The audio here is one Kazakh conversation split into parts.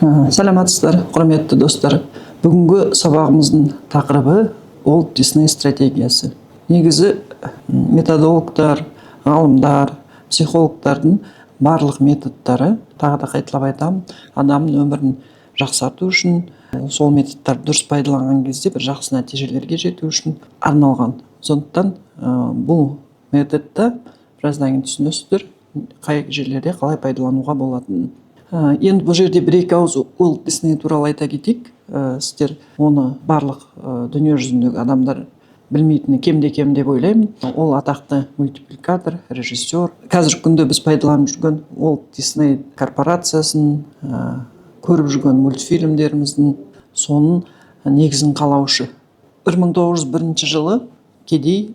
Саламатсыздар, құрметті достар. Бүгінгі сабағымыздың тақырыбы Walt Disney стратегиясы. Негізі методологтар, ғалымдар, психологтардың барлық методтары, тағы да қайталап айтамын, адамның өмірін жақсарту үшін, сол методтарды дұрыс пайдаланған кезде бір жақсы нәтижелерге жету үшін арналған. Сондықтан бұл методты біраздан кейін түсінесіздер, қай жерлерде қалай пайдалануға болатынын. Енді бұл жерде бір-екі ауыз Walt Disney туралы айта кетейік. Сіздер оны барлық дүние жүзіндегі адамдар білмейтіні кем деп ойлаймын. Ол атақты мультипликатор, режиссер. Қазіргі күнде біз пайдаланып жүрген Walt Disney корпорациясын, көріп жүрген мультфильмдеріміздің соның негізін қалаушы. 1901 жылы кедей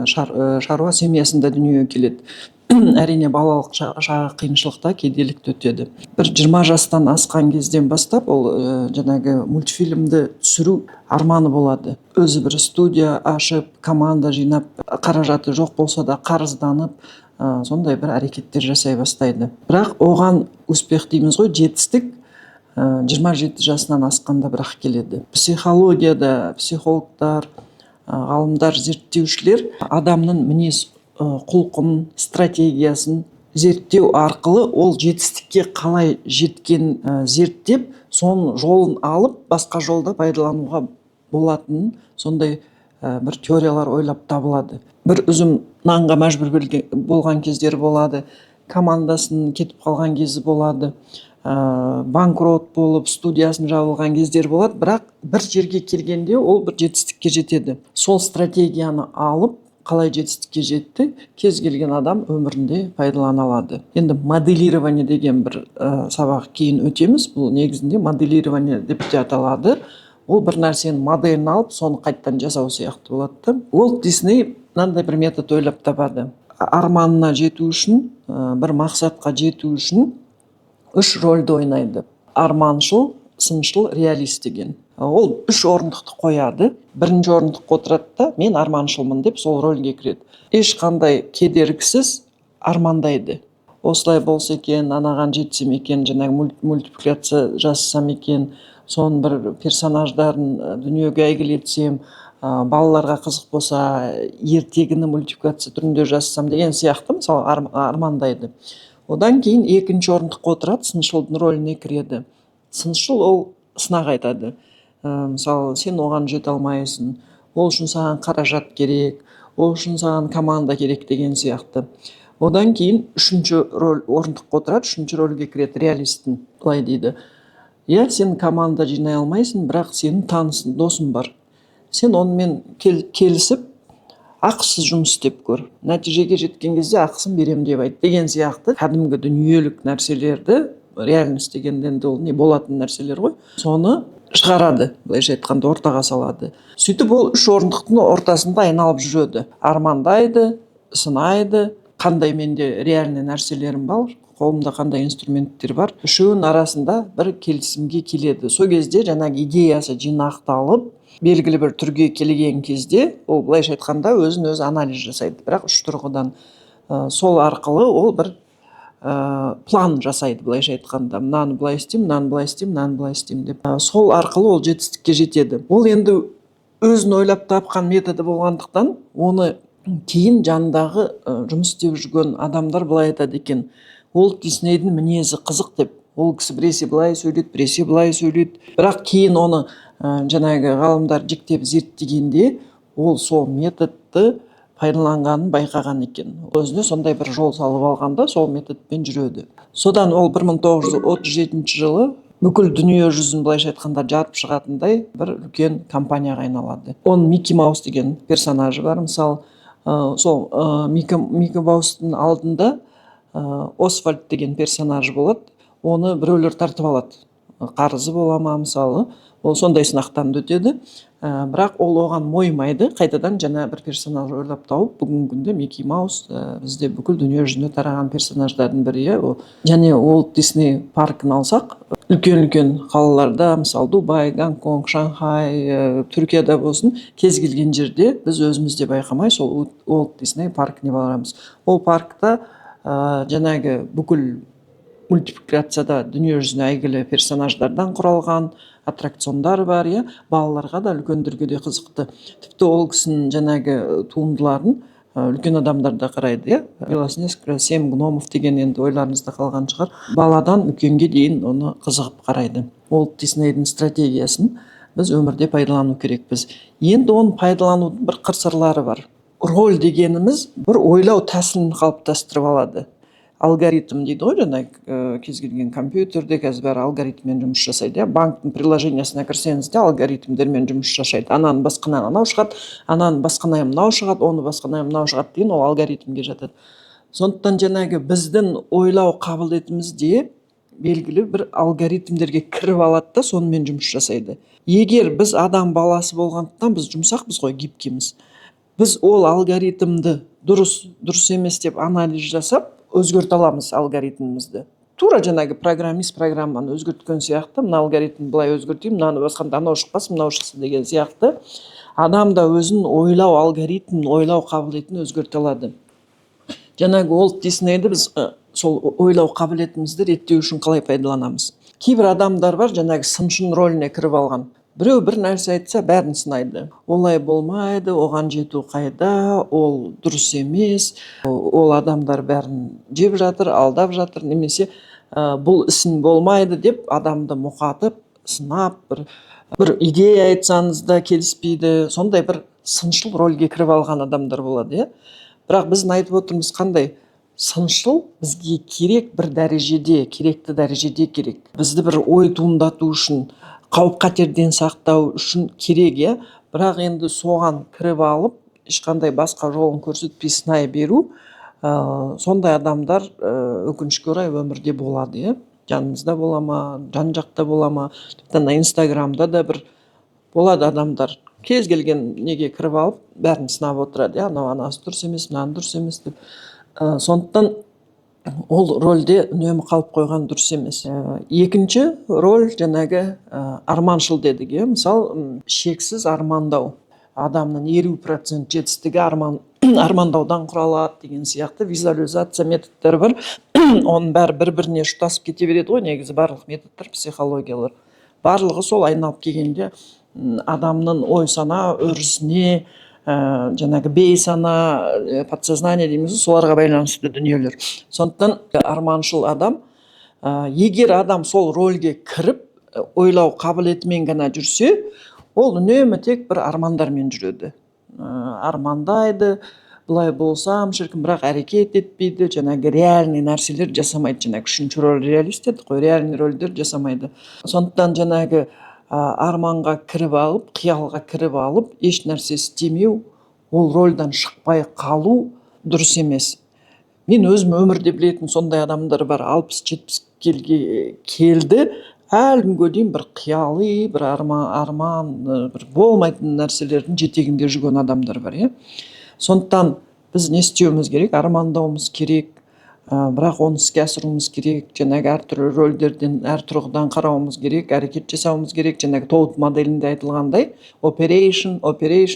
шаруа семьясында дүниеге келеді. Әрине балалық шағы қиыншылықта, кедейлікте өтеді. Бір 20 жастан асқан кезден бастап ол жаңағы мультфильмді түсіру арманы болады. Өзі бір студия ашып, команда жинап, қаражаты жоқ болса да қарызданып, сондай бір әрекеттер жасай бастайды. Бірақ оған успех дейміз ғой, жетістік 27 жасынан асқанда бірақ келеді. Психологияда психологтар, ғалымдар, зерттеушілер адамның мінез құлқын, стратегиясын зерттеу арқылы ол жетістікке қалай жеткен зерттеп, соның жолын алып, басқа жолда пайдалануға болатынын сондай бір теориялар ойлап табылады. Бір үзім нанға мәжбүр болған кездер болады, командасын кетіп қалған кезі болады, банкрот болып, студиясын жабылған кездер болады, бірақ бір жерге келгенде ол бір жетістікке жетеді. Сол стратегияны алып, қалай жетістікке жетті, кез келген адам өмірінде пайдалана алады. Енді моделирование деген бір сабақ кейін өтеміз. Бұл негізінде моделирование деп те аталады. Ол бір нәрсені моделін алып, соны қайттан жасау сияқты болады. Walt Disney мынандай бір метод ойлап табады. Арманына жету үшін, бір мақсатқа жету үшін 3 рөлді ойнайды. Арманшыл, сыншыл, реалист деген. Ол 3 орындықты қояды. Бірінші орындыққа отырады да, мен арманшылмын деп сол рөлге кіреді. Ешқандай кедергісіз армандайды. Осылай болса екен, анаған жетсем екен, жаңағы мультипликация жасасам екен, соның бір персонаждарын дүниеге әйгілетсем, балаларға қызық болса, ертегіні мультипликация түрінде жасасам деген сияқты мысалы армандайды. Одан кейін екінші орындыққа отырады, сыншылдың рөліне кіреді. Сыншыл ол сынақ айтады. Мысалы, сен оған жете алмайсың, ол үшін саған қаражат керек, ол үшін саған команда керек деген сияқты. Одан кейін үшінші орындыққа отырады, үшінші рөлге кіреді, реалистің. Былай дейді: сен команда жинай алмайсың, бірақ сенің танысың, досың бар. Сен онымен келісіп, ақысыз жұмыс істеп көр. Нәтижеге жеткен кезде ақысын берем деп айт деген сияқты. Кәдімгі дүниелік нәрселерді, реальность дегенде ол не болатын нәрселер ғой, соны шығарады, былайша айтқанда ортаға салады. Сөйтіп ол 3 орындықтың ортасында айналып жүреді. Армандайды, сынайды, қандай менде реальный нәрселерім бар, қолымда қандай инструменттер бар. Үшеуінің арасында бір келісімге келеді. Сол кезде жаңағы идеясы жинақталып, белгілі бір түрге келген кезде, ол былайша айтқанда өзін-өзі анализ жасайды. Бірақ 3 тұрғыдан сол арқылы ол бір план жасайды, былайша айтқанда. Мынаны былай істеймін, мынаны былай істеймін, мынаны былай істеймін деп. Сол арқылы ол жетістікке жетеді. Ол енді өзін ойлап тапқан методы болғандықтан, оны кейін жанындағы жұмыс істеп жүрген адамдар былай айтады екен: Walt Disneyдің мінезі қызық деп. Ол кісі біресе былай сөйлейді, біресе былай сөйлейді. Бірақ кейін оны жаңағы ғалымдар жіктеп зерттегенде, ол сол методты пайдаланғанын байқаған екен. Өзіне сондай бір жол салып алғанда, сол методпен жүреді. Содан ол 1937 жылы бүкіл дүние жүзін былайша айтқанда жарып шығатындай бір үлкен компанияға айналады. Оның Микки Маус деген персонажы бар. Мысалы, сол Микки Маустың алдында Освальд деген персонажы болады. Оны біреулер тартып алады. Қарызы бола ма, мысалы, ол сондай сынақтан өтеді. Бірақ ол оған мойымайды, қайтадан жаңа бір персонаж ойлап тауып, бүгінгі күнде Микки Маус бізде бүкіл дүние жүзіне тараған персонаждардың бірі. Және Walt Disney паркын алсақ, үлкен-үлкен қалаларда, мысалы Дубай, Гонконг, Шанхай, Түркияда болсын, кез келген жерде біз өзімізде байқамай сол Walt Disney паркіне барамыз. Ол паркта жаңағы бүкіл мультипликацияда дүниежүзіне әйгілі персонаждардан құралған аттракциондар бар, иә, балаларға да үлкендерге де қызықты. Тіпті ол кісінің жаңағы туындыларын үлкен адамдар да қарайды, иә. Белоснежка, 7 гномов деген енді ойларыңызда қалған шығар. Баладан үлкенге дейін оны қызығып қарайды. Уолт Диснейдің стратегиясын біз өмірде пайдалану керекпіз. Енді оны пайдаланудың бір қыр-сырлары бар. Роль дегеніміз бір ойлау тәсілін қалыптастырып алады. Алгоритм дейді ғой, жаңағы кез келген компьютерде қазір бәрі алгоритммен жұмыс жасайды. Банктың приложениясына кірсеңіз де алгоритмдермен жұмыс жасайды. Ананы басқаннан анау шығады, ананы басқаннан мынау шығады, оны басқаннан мынау шығады деген ол алгоритмге жатады. Сондықтан жаңағы біздің ойлау қабілетіміз де белгілі бір алгоритмдерге кіріп алады да сонымен жұмыс жасайды. Егер біз адам баласы болғандықтан біз жұмсақпыз ғой, гибкіміз. Біз ол алгоритмді дұрыс емес деп анализ жасап өзгерте аламыз алгоритмімізді. Тура жаңағы программист программаны өзгерткен сияқты, мына алгоритмді былай өзгертейін, мынаны басқанда анау шықпасын, мынау шықсын деген сияқты, адам да өзінің ойлау алгоритмін, ойлау қабілетін өзгерте алады. Жаңағы Уолт Диснейді біз сол ойлау қабілетімізді реттеу үшін қалай пайдаланамыз? Кейбір адамдар бар, жаңағы сыншын рөліне кіріп алған. Біреу бір нәрсе айтса, бәрін сынайды. Олай болмайды, оған жету қайда, ол дұрыс емес, ол адамдар бәрін жеп жатыр, алдап жатыр, немесе бұл ісін болмайды деп адамды мұқатып, сынап, бір идея айтсаңыз да келіспейді. Сондай бір сыншыл рөлге кіріп алған адамдар болады, иә. Бірақ біз айтып отырмыз қандай? Сыншыл бізге керек бір дәрежеде, керекті дәрежеде керек. Бізді бір ой туындату үшін, қауіп қатерден сақтау үшін керек, иә. Бірақ енді соған кіріп алып, ешқандай басқа жолын көрсетпей сынай беру, сондай адамдар өкінішке орай өмірде болады, иә. Жанымызда бола ма, жан жақта бола ма, тіпті Инстаграмда да бір болады адамдар. Кез келген неге кіріп алып, бәрін сынап отырады, иә. Анау анасы дұрыс емес, мынаны дұрыс емес деп. Сондықтан ол рөлде үнемі қалып қойған дұрыс емес. Екінші роль жаңағы арманшыл дедік, иә. Мысалы, шексіз армандау. Адамның 50% жетістігі армандаудан құралады деген сияқты визуализация методтары бар. Оның бәрі бір-біріне ұштасып кете береді ғой, негізі барлық методтар, психологиялар. Барлығы сол айналып келгенде адамның ой сана өрісіне, жаңағы бейсана, подсознание дейміз, соларға байланысты дүниелер. Сондықтан арманшыл адам, егер адам сол рөлге кіріп, ойлау қабілетімен ғана жүрсе, ол үнемі тек бір армандармен жүреді. Армандайды, бұлай болсам шіркін, бірақ әрекет етпейді, жаңағы реальный нәрселер жасамайды. Жаңағы үшінші рөл реалист дедік қой, реальный рөлдер жасамайды. Сондықтан жаңағы арманға кіріп алып, қиялға кіріп алып, еш нәрсе істемеу, ол рөлдан шықпай қалу дұрыс емес. Мен өзім өмірде білетін сондай адамдар бар, 60-70 келді, әлі күнге дейін бір қиялы, бір арман, бір болмайтын нәрселердің жетегінде жүрген адамдар бар, иә. Сондықтан біз не істеуіміз керек? Армандауымыз керек, бірақ оны іске асыруымыз керек, жаңағы әртүрлі рөлдерден, әр тұрғыдан қарауымыз керек, әрекет жасауымыз керек. Жаңағы тоут моделінде айтылғандай, operation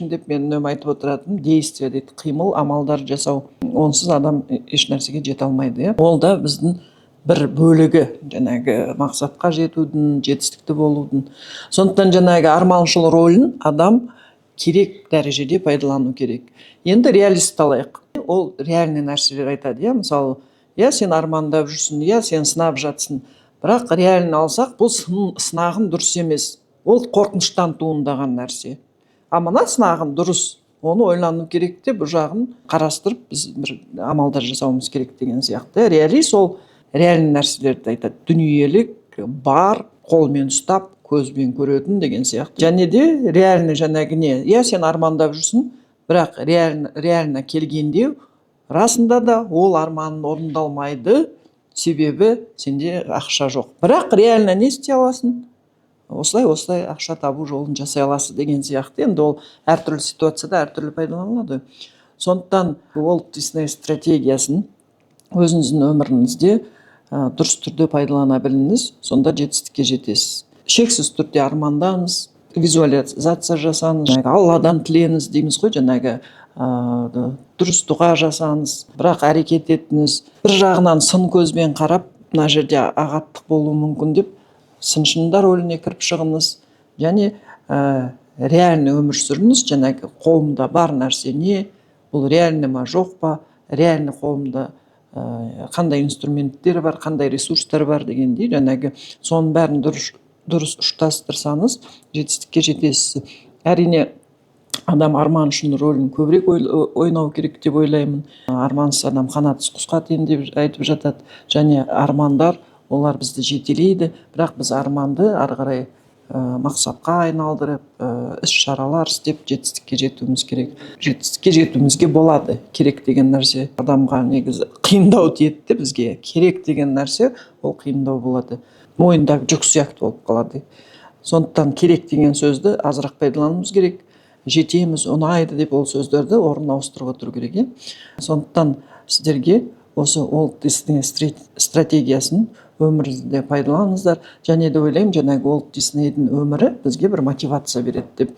деп мен үнемі айтып отыратыным, действие дейді, қимыл, амалдар жасау. Онсыз адам еш нәрсеге жете алмайды, иә. Ол да біздің бір бөлігі, жаңағы мақсатқа жетудің, жетістікті болудың. Сондықтан жаңағы арманшыл рөлін адам керек дәрежеде пайдалану керек. Енді реалист алайық. Ол реальный нәрселер айтады, иә. Мысалы, иә, сен армандап жүрсің, иә, сен сынап жатсың. Бірақ реальный алсақ, бұл сынағын дұрыс емес. Ол қорқыныштан туындаған нәрсе. Мына сынағын дұрыс, оны ойлану керек те, бұл жағын қарастырып, біз бір амалдар жасауымыз керек деген сияқты. Реалист ол реальный нәрселерді айтады. Дүниелік, бар, қолмен ұстап, көзбен көретін деген сияқты. Және де реальный жаңағы не? Иә, сен армандап жүрсің, бірақ реально келгенде расында да ол арманың орындалмайды, себебі сенде ақша жоқ. Бірақ реально не істей аласың? Осылай ақша табу жолын жасай аласыз деген сияқты. Енді ол әртүрлі ситуацияда әртүрлі пайдаланылады. Сондықтан Уолт Дисней стратегиясын өзіңіздің өміріңізде дұрыс түрде пайдалана біліңіз, сонда жетістікке жетесіз. Шексіз түрде армандаңыз, визуализация жасаңыз, Алладан тілеңіз дейміз ғой, жаңағы дұрыс дұға жасаңыз, бірақ әрекет етіңіз. Бір жағынан сын көзбен қарап, мына жерде ағаттық болуы мүмкін деп сыншының рөліне кіріп шығыңыз, және реальный өмір сүріңіз. Жаңағы қолымда бар нәрсе не, бұл реальный ма жоқ па, реальный қолымда қандай инструменттер бар, қандай ресурстар бар дегендей, жаңағы соның бәрін дұрыс ұштастырсаңыз жетістікке жетесіз. Әрине адам арман үшін рөлін көбірек ойнау керек деп ойлаймын. Армансыз адам қанатсыз құсқа тең деп айтып жатады. Және армандар олар бізді жетелейді, бірақ біз арманды ары қарай мақсатқа айналдырып, іс-шаралар істеп жетістікке жетуіміз керек. Жетістікке жетуімізге болады. Керек деген нәрсе адамға негізі қиындау тиеді де, бізге керек деген нәрсе ол қиындау болады. Мойындағы жүк сияқты болып қалады. Сондықтан керек деген сөзді азырақ пайдалануымыз керек. Жетеміз, ұнайды деп ол сөздерді орнына ауыстырып отыру керек. Сондықтан сіздерге осы Уолт Дисней стратегиясын өміріңізде пайдаланыңыздар. Және де ойлаймын, жаңағы Уолт Диснейдің өмірі бізге бір мотивация береді деп.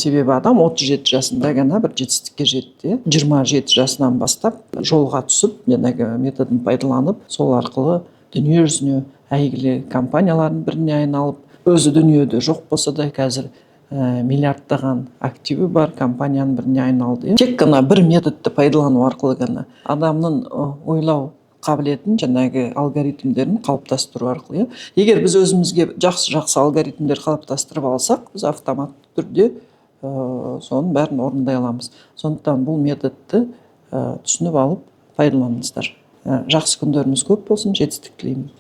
Себебі адам 37 жасында ғана бір жетістікке жетті. 27 жасынан бастап жолға түсіп, жаңағы методын пайдаланып, сол арқылы дүние жүзіне әйгілі компаниялардың біріне айналып, өзі дүниеде жоқ болса да қазір миллиардтаған активі бар компанияның біріне айналды. Тек қана бір методты пайдалану арқылы ғана адамның ойлау қабілетін, жаңағы алгоритмдерін қалыптастыру арқылы. Егер біз өзімізге жақсы алгоритмдер қалыптастырып алсақ, біз автоматты түрде соның бәрін орындай аламыз. Сондықтан бұл методты түсініп алып пайдаланыңыздар. Жақсы күндеріңіз көп болсын, жетістік тілеймін.